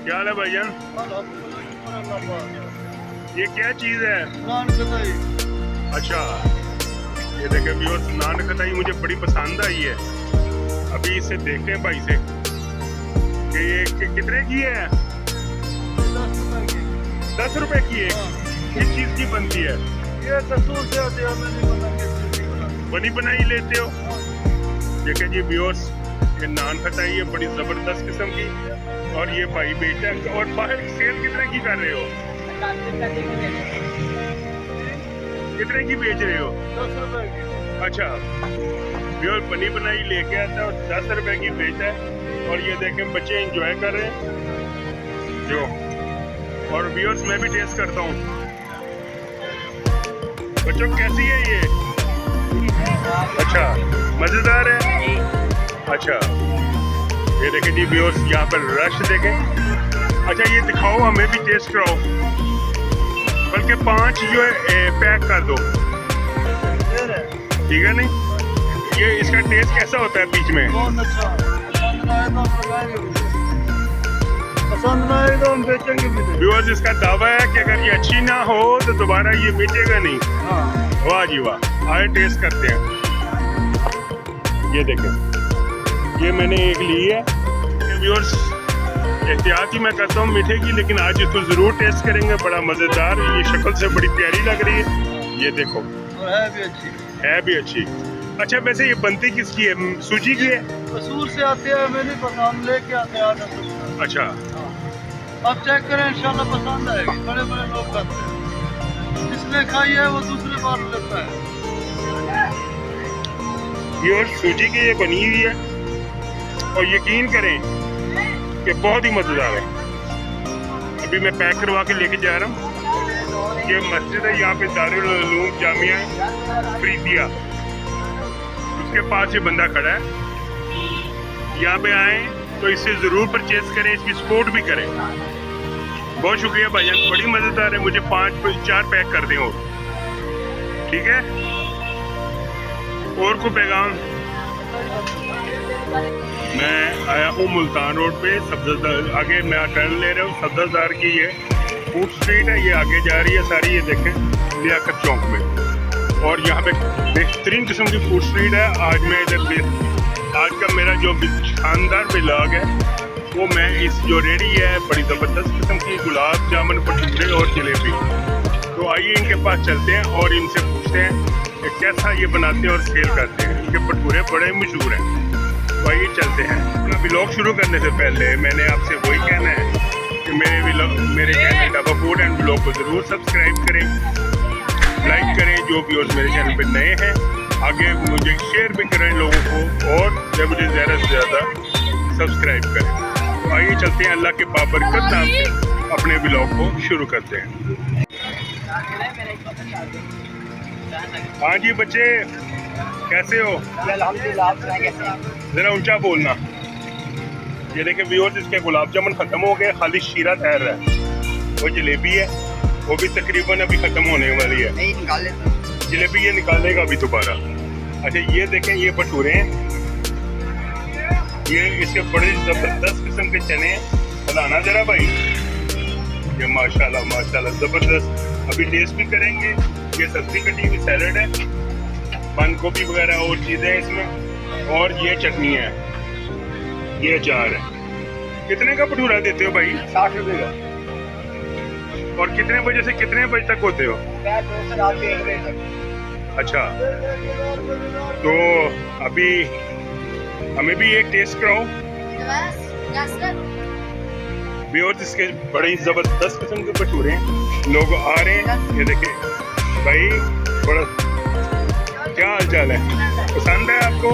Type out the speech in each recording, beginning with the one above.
क्या हाल है भाईजान? ये क्या चीज़ है? नान खटाई। अच्छा, ये देखें व्यूअर्स, नान खटाई मुझे बड़ी पसंद आई है। अभी इसे देखते हैं भाई से कि ये कितने की है। 10 रुपए की है। किस चीज़ की बनती है? ये कसूर से आते हैं, मैं नहीं बना के बनी बनाई लेते हो? देखें जी व्यूअर्स, ये नान खटाई है बड़ी ज़बरदस्त किस्म की, और ये भाई बेचा है। और बाहर सेल कितने की कर रहे हो? कितने की बेच रहे हो? 10 रुपए की। अच्छा, व्यूअर बनी बनाई लेके आता है और 10 रुपए की बेचा है। और ये देखें बच्चे एंजॉय कर रहे हैं जो। और व्यूअर्स मैं भी टेस्ट करता हूँ। बच्चों कैसी है ये? अच्छा, मज़ेदार है। अच्छा, ये देखें जी व्यूअर्स, यहाँ पर रश देखें। अच्छा ये दिखाओ, हमें भी टेस्ट कराओ, बल्कि 5 जो है पैक कर दो, ठीक है नहीं? ये इसका टेस्ट कैसा होता है बीच में? बहुत अच्छा। पसंद ना आए तो हम बेचेंगे भी नहीं। व्यूअर्स इसका दावा है कि अगर ये अच्छी ना हो तो दोबारा ये बेचेगा नहीं। हाँ। वाह जी वाह, आए टेस्ट करते हैं। ये देखें, ये मैंने एक ली है। व्यूअर्स एहतियात ही मैं करता हूँ मीठे की, लेकिन आज इसको ज़रूर टेस्ट करेंगे। बड़ा मज़ेदार, ये शक्ल से बड़ी प्यारी लग रही है। ये देखो, और है भी अच्छी। है भी अच्छी। अच्छा वैसे ये बनती किसकी है? सूजी की है? कसूर से आते हैं, मैं नहीं पता, हम लेके आते हैं 8 रुपए। अच्छा, आप चेक करें, इंशाल्लाह पसंद आएगी। बड़े बड़े लोग खाते हैं, जिसने खाई है वो दूसरी बार लेता है। ये और सूजी की ये बनी हुई है, और यकीन करें कि बहुत ही मज़ेदार है। अभी मैं पैक करवा के लेके जा रहा हूँ। ये मस्जिद है, यहाँ पे दारुल उलूम जामिया फरीदिया, उसके पास ये बंदा खड़ा है। यहाँ पे आए तो इसे ज़रूर परचेज करें, इसकी सपोर्ट भी करें। बहुत शुक्रिया भाईजान, बड़ी मज़ेदार है। मुझे 4 पैक कर दें और, ठीक है? और को पैगाम? मैं आया हूँ मुल्तान रोड पे, सब्ज़ार आगे मैं टर्न ले रहा हूँ। सब्ज़ार की ये फूड स्ट्रीट है, ये आगे जा रही है सारी, ये देखें लियाकत चौक में। और यहाँ पे बेहतरीन किस्म की फूड स्ट्रीट है। आज मैं इधर आज का मेरा जो शानदार व्लॉग है वो मैं इस जो रेडी है बड़ी ज़बरदस्त किस्म की गुलाब जामुन, भटूरे और जलेबी। तो आइए इनके पास चलते हैं और इनसे पूछते हैं कि कैसा ये बनाते हैं और सेल करते हैं। इनके भटूरे बड़े मशहूर हैं। तो आइए चलते हैं। अपना व्लॉग शुरू करने से पहले मैंने आपसे वही कहना है कि मेरे channel dhaba food and vlog को ज़रूर सब्सक्राइब करें, लाइक करें। जो व्यूअर्स मेरे चैनल पर नए हैं आगे मुझे शेयर भी करें लोगों को, और मुझे ज़्यादा से ज़्यादा सब्सक्राइब करें। तो आइए चलते हैं, अल्लाह के बाबरकत नाम से अपने व्लॉग को शुरू करते हैं। हाँ जी बच्चे, कैसे हो? अल्हम्दुलिल्लाह, आप कैसे हैं? ज़रा ऊंचा बोलना। ये देखें व्यूअर्स, इसके गुलाब जामुन ख़त्म हो गए, खाली शीरा तैर रहा है। वो जलेबी है, वो भी तकरीबन अभी ख़त्म होने वाली है। नहीं निकाल लेता। जलेबी ये निकालेगा अभी दोबारा। अच्छा ये देखें, ये भटूरे हैं, ये इसके बड़े ज़बरदस्त किस्म के चने हैं। बनाना ज़रा भाई, ये माशाल्लाह माशाल्लाह ज़बरदस्त। अभी टेस्ट भी करेंगे। ये सब्ज़ी कटी हुई सैलड है, बंद गोभी वगैरह और चीज़ें हैं इसमें, और ये चटनी है, ये अचार है। कितने का भटूरा देते हो भाई? 60 रुपए का। और कितने बजे से कितने बजे तक होते हो? 2 से रात के 1 बजे तक। अच्छा, तो अभी हमें भी एक टेस्ट कराओ। व्यूअर्स इसके बड़े ही ज़बरदस्त किस्म के भटूरे हैं। लोग आ रहे हैं, ये देखें भाई, बड़ा क्या हाल चाल है? पसंद है आपको?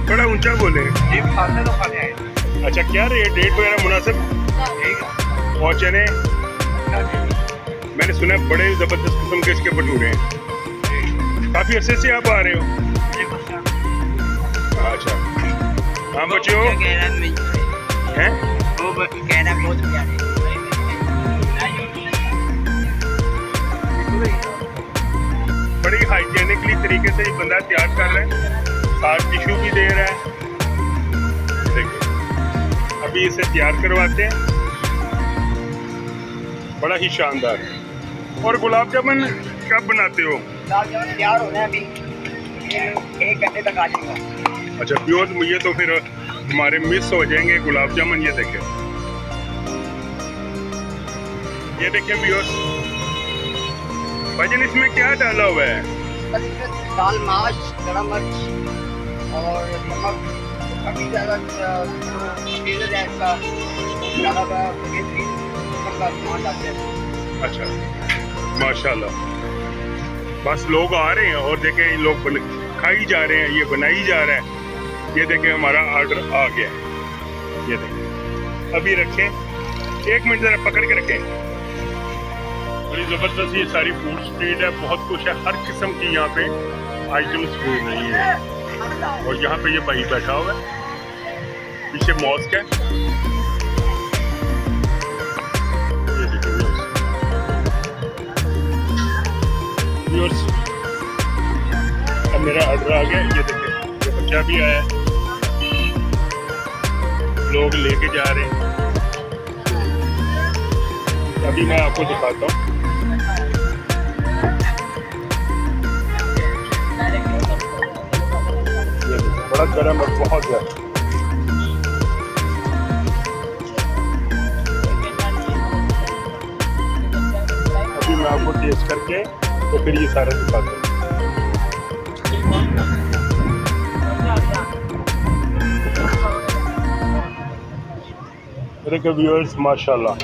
थोड़ा ऊंचा बोले। ये खाते तो खाते हैं। अच्छा क्या रेट वगैरह मुनासिब? और चने मैंने सुना है बड़े ज़बरदस्त किस्म के इसके भटूरे हैं। काफ़ी अरसे से आप आ रहे हो? अच्छा, हाँ बच्चों हैं? वो कहना बहुत प्यारे। बड़ी हाइजेनिकली तरीके से ये बंदा तैयार कर रहा है, साथ टिश्यू भी दे रहा है। देखिए अभी इसे तैयार करवाते हैं, बड़ा ही शानदार। और गुलाब जामुन कब बनाते हो? गुलाब जामुन तैयार हो रहे हैं अभी, 1 घंटे तक आ जाएगा। अच्छा व्यूअर्स, ये तो फिर हमारे मिस हो जाएंगे गुलाब जामुन। ये देखें, ये देखें व्यूअर्स, भाईजान इसमें क्या डाला हुआ है? बस इसमें दाल, माश, गरम मिर्च और नमक, काफ़ी ज़्यादा टेस्ट है इसका, ज़्यादा बेहतरीन किस्म का सामान डालते हैं। अच्छा माशाल्लाह, बस लोग आ रहे हैं और देखें ये लोग खाई जा रहे हैं, ये बनाई जा रहा है। ये देखें हमारा ऑर्डर आ गया है। ये देखें, अभी रखें, 1 मिनट ज़रा पकड़ के रखें। बड़ी ज़बरदस्त ये सारी फूड स्ट्रीट है, बहुत कुछ है, हर किस्म की यहाँ पे आइटम्स मिल रही है। और यहाँ पे ये भाई बैठा हुआ है, पीछे मॉस्क है। ये देखिए व्यूअर्स, अब मेरा ऑर्डर आ गया। ये देखिए, ये बच्चा भी आया है, लोग लेके जा रहे हैं। अभी मैं आपको दिखाता हूँ। ये देखिए, बड़ा गर्म है, बहुत ज़्यादा। अभी मैं आपको टेस्ट करके तो फिर ये सारा दिखाता हूँ। देखिए व्यूअर्स, माशाल्लाह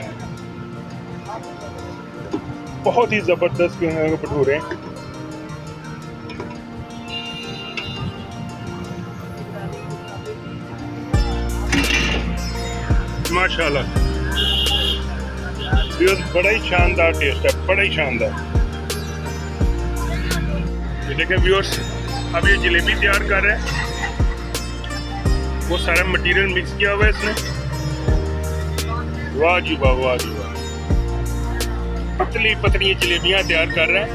बहुत ही ज़बरदस्त भटूरे हैं। माशाल्लाह व्यूअर्स, बड़ा ही शानदार टेस्ट है, बड़ा ही शानदार। ये देखें व्यूअर्स, अब ये जलेबी तैयार कर रहे हैं, वो सारा मटेरियल मिक्स किया हुआ है इसने। वाह जी वाह, वाह जी वाह, पतली पतली जलेबियां तैयार कर रहे हैं।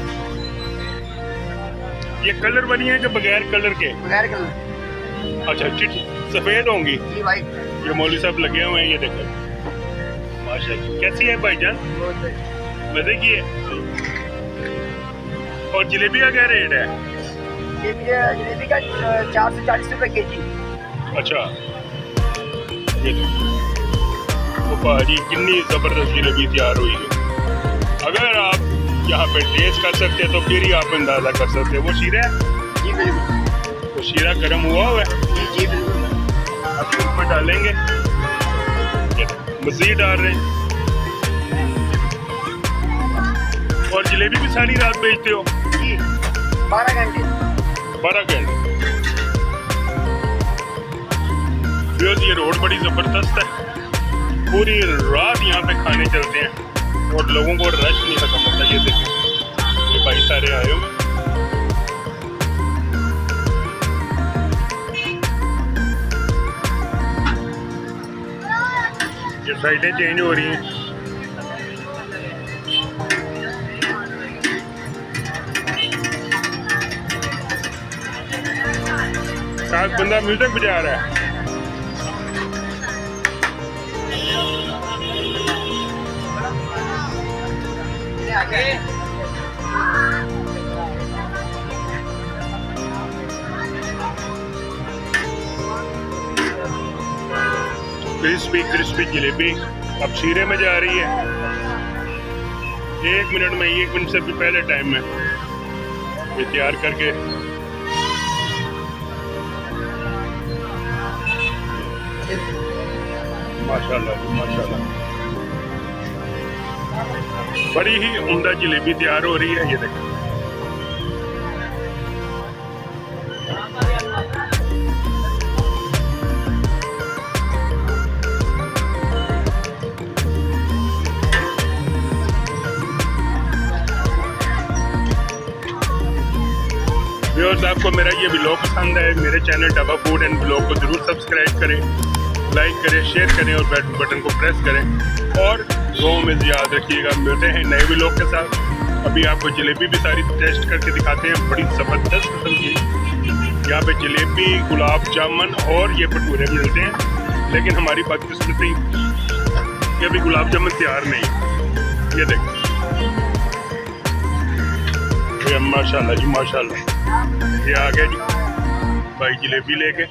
ये कलर वाली हैं कि बगैर कलर के? बगैर कलर। अच्छा, सफेद होंगी। जी भाई, ये मौलवी साहब लगे हुए हैं, ये देखो माशाल्लाह। कैसी है भाईजान? मजे की है। और जलेबी का क्या रेट है? जलेबी का 4 से 40 रुपए केजी। अच्छा, ये तो भाजी कितनी ज़बरदस्त जलेबी तैयार हुई है। अगर आप यहाँ पे टेस्ट कर सकते हैं तो फिर ही आप अंदाज़ा कर सकते हैं। वो शीरा है? जी बिल्कुल। वो शीरा गर्म हुआ हुआ है, जी बिल्कुल। अभी उसमें डालेंगे, मज़ीद डाल रहे हैं। और जलेबी भी सारी रात बेचते हो? जी, 12 घंटे। 12 घंटे। ये रोड बड़ी ज़बरदस्त है, पूरी रात यहाँ पे खाने चलते हैं और लोगों को रश नहीं खत्म होता। ये देखिए, ये भाई सारे आए हुए। ये साइडें चेंज हो रही हैं। साथ बंदा म्यूजिक बजा रहा है। क्रिस्पी क्रिस्पी जलेबी अब शीरे में जा रही है। 1 मिनट में, 1 मिनट से भी पहले टाइम में ये तैयार करके माशाल्लाह माशाल्लाह, बड़ी ही उम्दा जलेबी तैयार हो रही है। ये देखो, व्यूअर्स, आपको मेरा ये व्लॉग पसंद है, मेरे channel dhaba food and vlog को जरूर सब्सक्राइब करें, लाइक करें, शेयर करें और बेल बटन को प्रेस करें। और दुआ में याद रखिएगा, मिलते हैं नए व्लॉग के साथ। अभी आपको जलेबी भी सारी टेस्ट करके दिखाते हैं, बड़ी ज़बरदस्त किस्म की। यहाँ पे जलेबी, गुलाब जामुन और ये भटूरे मिलते हैं। लेकिन हमारी बदकिस्मती कि अभी गुलाब जामुन तैयार नहीं। ये देखो ये माशाल्लाह जी माशाल्लाह। ये आ गया जी भाई जलेबी लेके।